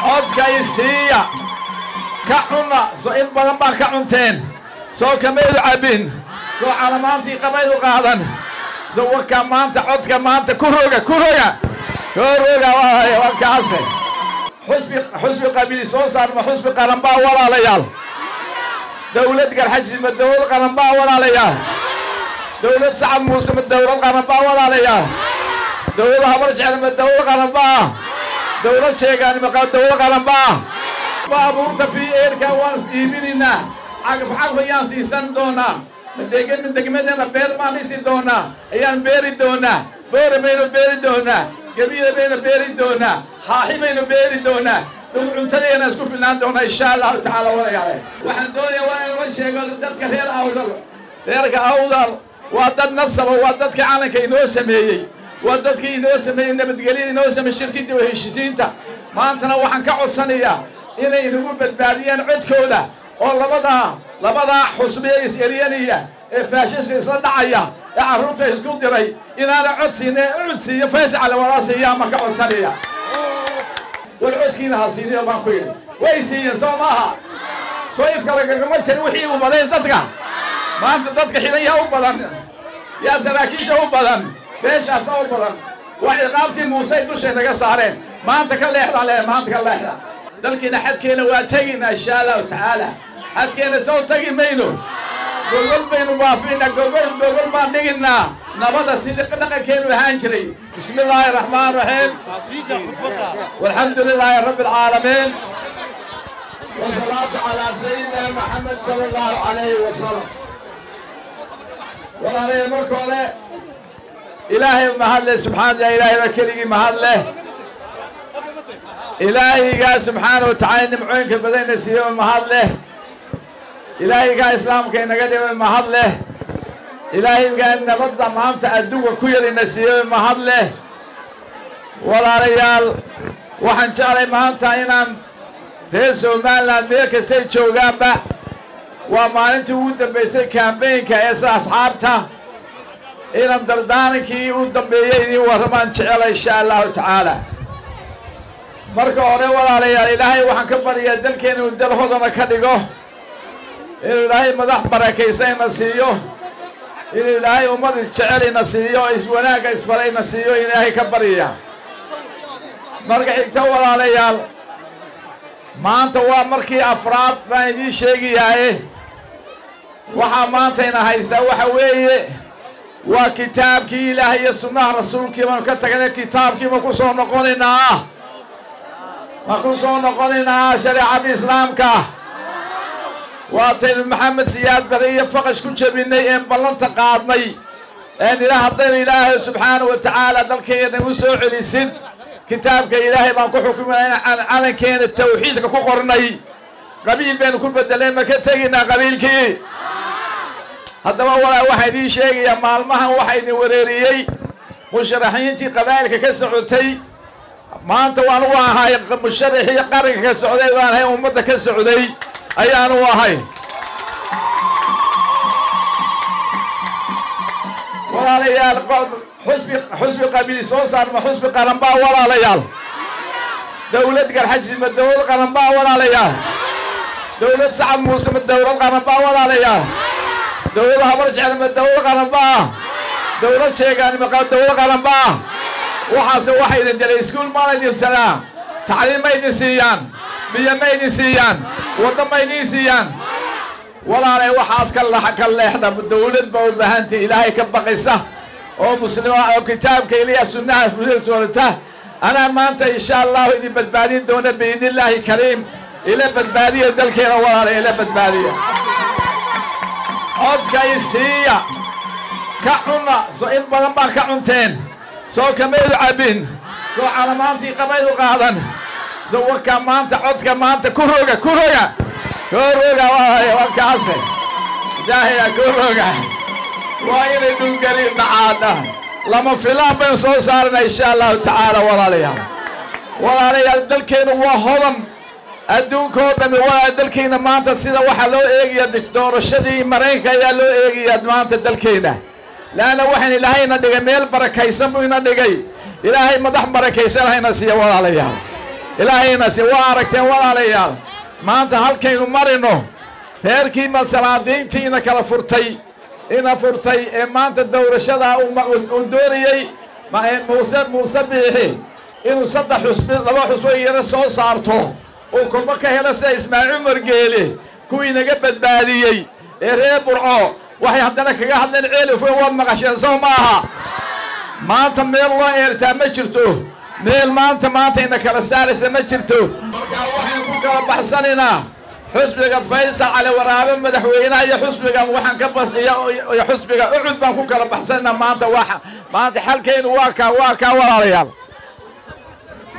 codka isiiya ka cuna soo in badan baa ka cunteen soo kamaydu cabin soo calamaantii qabaydu qaadan soo warka maanta codka maanta ku roga waa kaase xusbi qabiil soo saarma xusbi qaran baa walaalayaal dawlad garxajis ma dawlad qaran baa walaalayaal dawlad sacad muuse ma dawlad qaran baa walaalayaal dawlad habar jecel ma dawlad qaran baa dawlad sheegaan ma dawlad qaran baa baabuurta fi eerka waan iibinina cagaf ayaan siisan doonaa degmadana beer maan isi doonaa ayaan beeri doonaa boore baynu beeri doonaa gabiile baynu beeri doonaa haaxi baynu beeri doonaa cuntadeena isku filnaan doonaa insha allahu tacaala walayaale waxaan doonayaa waa inuu sheego dadka reer awdal reerka awdal waa dad nasaba waa dadka calanka inoo sameeyey waa dadkii inoo sameeyey nabadgelyada inoo sameeyey shirkidii oo heshiisiinta maantana waxaan ka codsanayaa inay inagu badbaadiyaan codkooda oo labadaa xusbiya is-eryanaya ee faashiska isla dhacaya ee carruurta isku diray inaana codsiina codsiiyo faysal wala siiyaa ma ka codsanaya war codkiina ha siiniyo baan ku yidhi way siiyeen soo maaha soo ifka lagagama jirin wixii u badeen dadka maanta dadka xidhan yaa u badan yaa saraakiisha u badan beeshaas u badan waa ciqaabtii muuse dushay naga saareen maanta ka leexda maanta ka leexda dalkiina xadkeena waa teginaa insha allahu tacaala xadkeena soo tegi mayno gogol baynu baafina gogol baan dhiginaa nabada sidii dhaqankeenu ahaan jiray bismi illaahi raxmaan raxiim walxamdu lilaahi rabbi alcaalamiin wasalaatu calaa sayidina maxamed sala allahu calayhi wasalam walaalayaal marka hore ilaahay mahad leh subxaana ilaahay baa keligii mahad leh ilaahaygaa subxaana wa tacaala nimcooyinka badanna siiyo mahad leh ilaahaygaa islaamka inaga dhigay mahad leh ilaahaygaa nabadda maanta adduunka ku yarina siiyo mahad leh walaalayaal waxaan jeclay maanta inaan reer somaliland meel kastay joogaanba waa maalintii ugu dambaysay kambeynka ee sida asxaabta inaan dardaarankii u dambeeyey idiin warramaan jecela insha allahu tacaala marka hore walaalayaal ilaahay waxaan ka baryaa dalkeena inuu dal hodana ka dhigo inuu ilaahay madax barakaysanna siiyo inuu ilaahay ummad isjecelina siiyo iswanaagga isfarayna siiyo ilaahay ka barya marka xigta walaalayaal maanta waa markii afraad baan idiin sheegayaye waxaa maantayna haystaa waxa weeye waa kitaabkii ilaahay iyo sunnaha rasuulkii baanu ka tagnay kitaabkii ma ku soo noqonaynaa shareecadda islaamka waataynu maxamed siyaad bare iyo faqash ku jebinay een ballanta qaadnay haddaynu ilaahay subxaana wa tacaala dalkayga nagu soo celisin kitaabka ilaahay baan ku xukuminaa inaan calankeena tawxiidka ku qornay qabiil baynu ku bedeleen ma ka teginaa qabiilkii haddaba walaa waxaa idiin sheegayaa maalmahan waxaa idin wareeriyey musharaxiintii qabaa'ilka ka socotay maanta waan u ahay musharaxii qaranka ka socday waan ahay ummadda ka socday ayaan u ahay walaalayaal xusbi qabiil soo saarma xusbi qaran baa walaalayaal dawlad garxajis ma dawlad qaran baa walaalayaal dawlad sacad muuse ma dawlad qaran baa walaalayaal dawlad habar jecel ma dawlad qaran baa dawlad sheegaan ma dawlad qaran baa waxaase waxa idin dilay iskuul ma idin sanaa tacliim ma idin siiyaan biyo ma idin siiyaan waddo ma idin siiyaan walaalay waxaas ka leexda dawlad baa u baahantay ilaahay ka baqaysa oo muslima oo kitaabka ilaahay sunnaha rasuulta ana maanta insha Allah idin badbaadin doona biidnillaahi kariim ila badbaadiya dalkeena walaalay ila badbaadiya codka isiiya ka cuna soo in badan baa ka cunteen soo kamaydu cabin soo calamaantii qabaydu qaadan soo warka maanta codka maanta ku roga waa kaase ilaahay ku roga waa inay dhulgeli dhacaada lama filaan baynu soo saarnaa insha allahu tacaala walaalayaal dalkeenu waa hodan adduunkoo dhammi walaa dalkeena maanta sida waxaa loo eegaya doorashadii maraykanka ayaa loo eegaya maanta dalkeena laana waxaan ilaahayna dhigay meel barakaysan buu ina dhigay ilaahay madax barakaysan hayna siiya walaalayaal إلهينا سوارك ولا ليال ما أنت هالكين مرنه هيركي مثلا دينتينا كلا فرتي إنا فرتي ما أنت الدورة شذا ودوري ما موسى بيحي إنه صدق حسب لما حسب يرسل صارته وكل ما كهلا اسمع عمر قيله كوينا قبل باديي إرهاب برعو وحي عندنا كجاهد للعيل وفي مقاشين صومها ما أنت ميل الله إرتا ما شرتوه ميل ما أنت إنك السارس ما شرتوه وحي كوكا بحسننا حسبك فيصل على ورابه مدحوينا يا حسبك وحن كبر يا حسبك اقعد بان كوكا بحسننا ما أنت واحد ما أنت حلكين واكا ولا ريال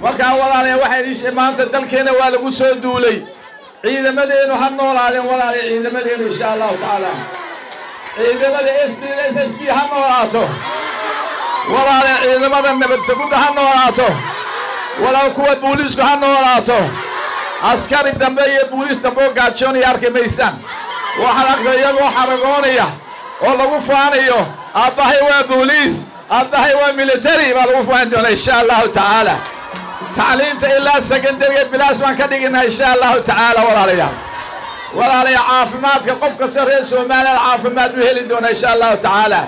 وكا ولا ريال واحد يش ما أنت دلكينا ولا قصو دولي عيد مدينه هنولادين ولا عيد مدينه إن شاء الله تعالى عيد مدينه اس بي هنولاته ولا عيد مدينه نبت سكوت هنولاته ولا قوة بوليس هنولاته عسكري دمبي بوليس دمبو قاتشون ياركي ميسان وحرق زيغو حرقونيا والله وفانيو أباهي وبوليس أباهي وميليتري والوفان دون إن شاء الله تعالى تعليمت إلا سكندري بلاس ما كدقنا إن شاء الله تعالى ولا لي عافمات قفك سريس ومال العافمات بهلي دون إن شاء الله تعالى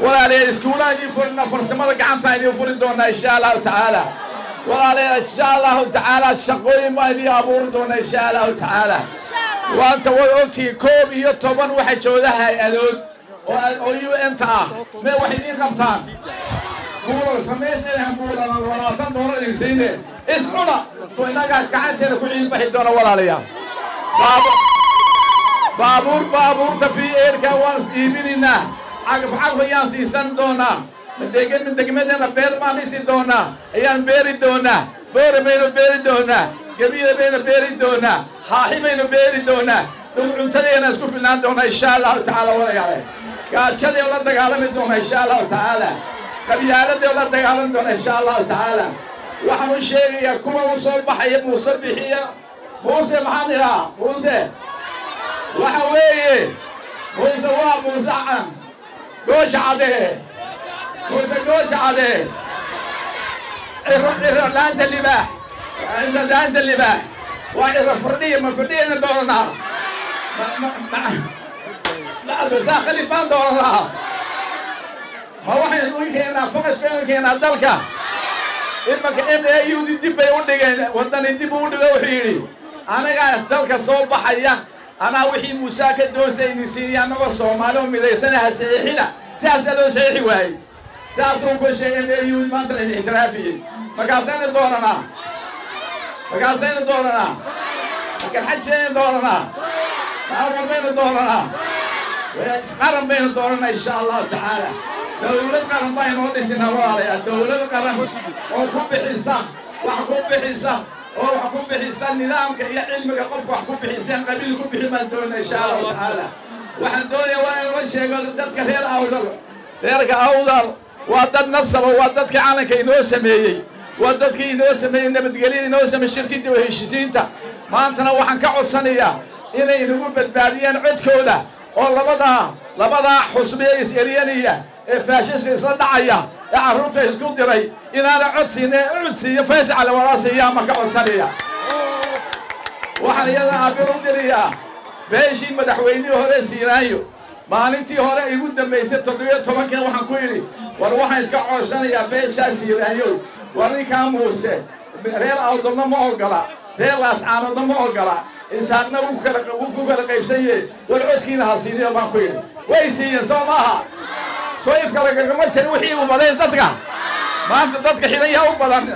ولا لي اسكولا يفرنا فرسمة قعنتا يفرن دون إن شاء الله تعالى ولا لي إن شاء الله تعالى الشقوي ما يدي أبور دون إن شاء الله تعالى وأنت وقتي كوب يطبن واحد شودها ألود ويو أنت ما وحدين قمتان بولا سميس إلهم بولا ولا تندور الإنسان اسمنا وإنك قاعد تلك عيد بحد دون ولا ليا بابور تفي إيركا وانس إيميننا عقب يانسي سندونا من دقمتنا بير ما نسي دونا أيان بيري دونا بور بينو بيري دونا قبيلة بينو بيري دونا حاحي بينو بيري دونا عنتلينا اسكو في النان دونا إن شاء الله تعالى ولا يعلي قال شدي ولا دقالم دونا إن شاء الله تعالى قبيلة دي ولا دقالم دونا إن شاء الله تعالى وحمو الشيخ يكون مصبح يمصب بحية موسى محمد موسى وحوي موسى موسى عم جوج عليه موسى جوج عليه لاند اللباح لاند اللباح وإذا فردية من فردية دورنا لا بس خلي بان دورنا ما واحد يقول كنا فقش كنا دلكا إما كأن يودي دب يودي وطني دب يودي وحيري أنا قاعد دلكا صوب حيا أنا وحي موسى كدوسي نسيني أنا وصومالو مدرسنا هسيحنا سأسألو سيحي واي سأسألو كل شيء يودي ما ترى الاعترافي مكاسين دورنا مكاسين دورنا مكان حد شيء دورنا قرن بين دورنا قرن بين دورنا إن شاء الله تعالى دولة قرن بين ودسنا وراء دولة قرن وحكم بحساب وحكم بحساب نظام كي علمك قف وحكم بحساب قبيل حكم بحساب دولة إن شاء الله تعالى وحن دولة وين شيء قال دتك غير أولر غيرك أولر وضد نصر وضدك عنك ينوسمي وضدك ينوسمي إن بتقولي ينوسم الشركة دي وهيشينتا ما أنت وحن كعود صنية إني نقول بالبادية عد كولا والله لبضع حسبية إسرائيلية فاشيست إسرائيلية عروتة يسكون دري إن أنا عدسي فاس على وراسي يا مكعود صنية وحن يلا عبرون دريا بيشي مدحويني هوريسي رايو ما أنتي هوري يقول دميسة تدرية تمكن وحن كويلي وروحن يتكعود صنية بيشاسي رايو وريكا موسى ريال أوضنا ما أقلا ريال أسعارنا ما أقلا إنساننا وكذا قيب سيء والعود كينا هالسينية ما كويل ويسيء صومها سويف كذا ما تروحي وبدين تدقى ما أنت تدقى حينيها وبدن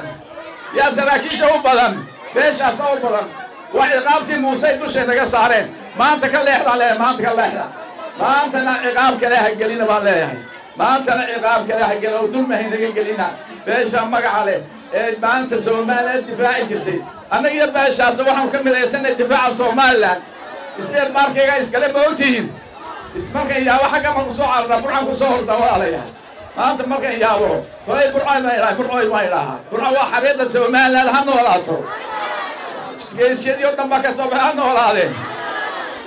يا سراكيش وبدن بيش أصور بدن وعقابتي موسى دوشة نجا صارين ما أنت كله إحنا عليه ما أنت كله إحنا ما أنت عقاب كله هجلينا بالله ما أنت عقاب كله هجلينا ودول ما هي نجلينا بيش أمك عليه ما أنت سومالي الدفاع جرتي أنا يبقى شاذ وحنا مكمل السنة الدفاع سومالي اسمه ماركة جايز كلام موتين اسمك يا واحد كم قصور على برعان قصور دوا عليها ما أنت ماركة يا هو طيب برعان ما يلا برعان واحد هذا سومالي لهم ولا تو جيش يوم نبقى سومالي ولا عليه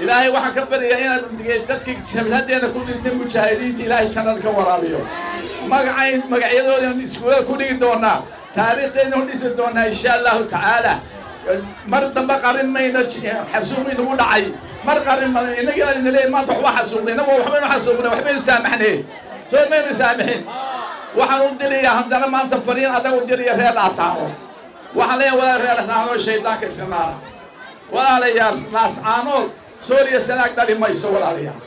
إلهي وحنا كبر يا تدك شمهدي أنا كل يوم مشاهدين إلهي شنال كورابيو مقعين دون سكول كل دونا taariikhdeena u dhisi doonaa insha allahu tacaala mar dambe qarin mayno xasuuq inagu dhacay mar qarin mayno inagii la leeyahay maanta waxba xasuuqnay inagu waxbaynu xasuuqnay waxbaynu saamaxnay soo maynu saamaxin waxaan u dirayaa haddana maanta fariin adag u diraya reer Laascaanood waxaan leeyahay walaa reer Laascaanood shaydaanka iska naara walaalayaal Laascaanood Sooriya sanaag dhali mayso walaalayaal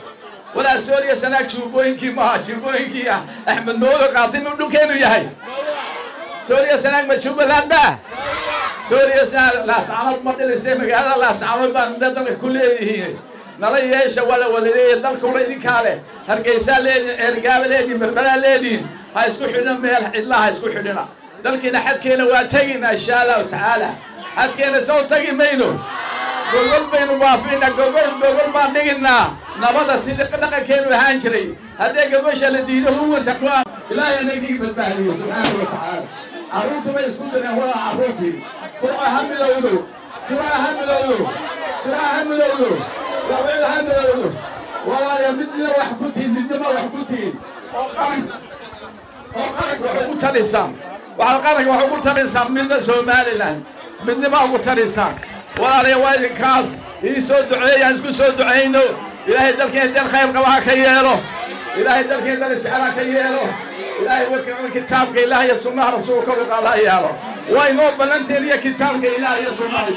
ولا سوريا سناك شوبوينكي ما شوبوينكي أحمد مولو قاطين ودو كينو ياهي سوريا سناك ما تشوب الهدى سوريا سناك Laascaanood ما دلي سيمك هذا Laascaanood ما ندل كل هي نلاقي إيش ولا ليه دل كل ذي كله هرجيسا ليه رجال ليه مربلا ليه هاي سكوا حنا ميل الله هاي سكوا حنا دل كنا حد كنا واتجينا إن شاء الله تعالى حد كنا صوت تجي مينو قول بينو بافينا قول ما نجينا نبض السيد قدنا كانوا هانشري هذا قبش الذي هو تقوى لا ينجي بالبالي سبحانه وتعالى عروت ما يسكتنا هو عروتي هو أهم الأولو هو أهم الأولو هو أهم الأولو هو أهم الأولو والله يمدنا وحكوتين مدنا وحكوتين وقارك وحكوت الإنسان وعقارك وحكوت الإنسان من سوماليلاند من ما حكوت الإنسان والله يوالد كاس يسود دعية يسكت سود دعينه إلهي دلك يدل خير قواها كياله إلهي دلك يدل السحرة كياله إلهي وكرم كتابك إلهي السنة رسولك وقال ياله وين نوب بلنتي لي كتابك إلهي السنة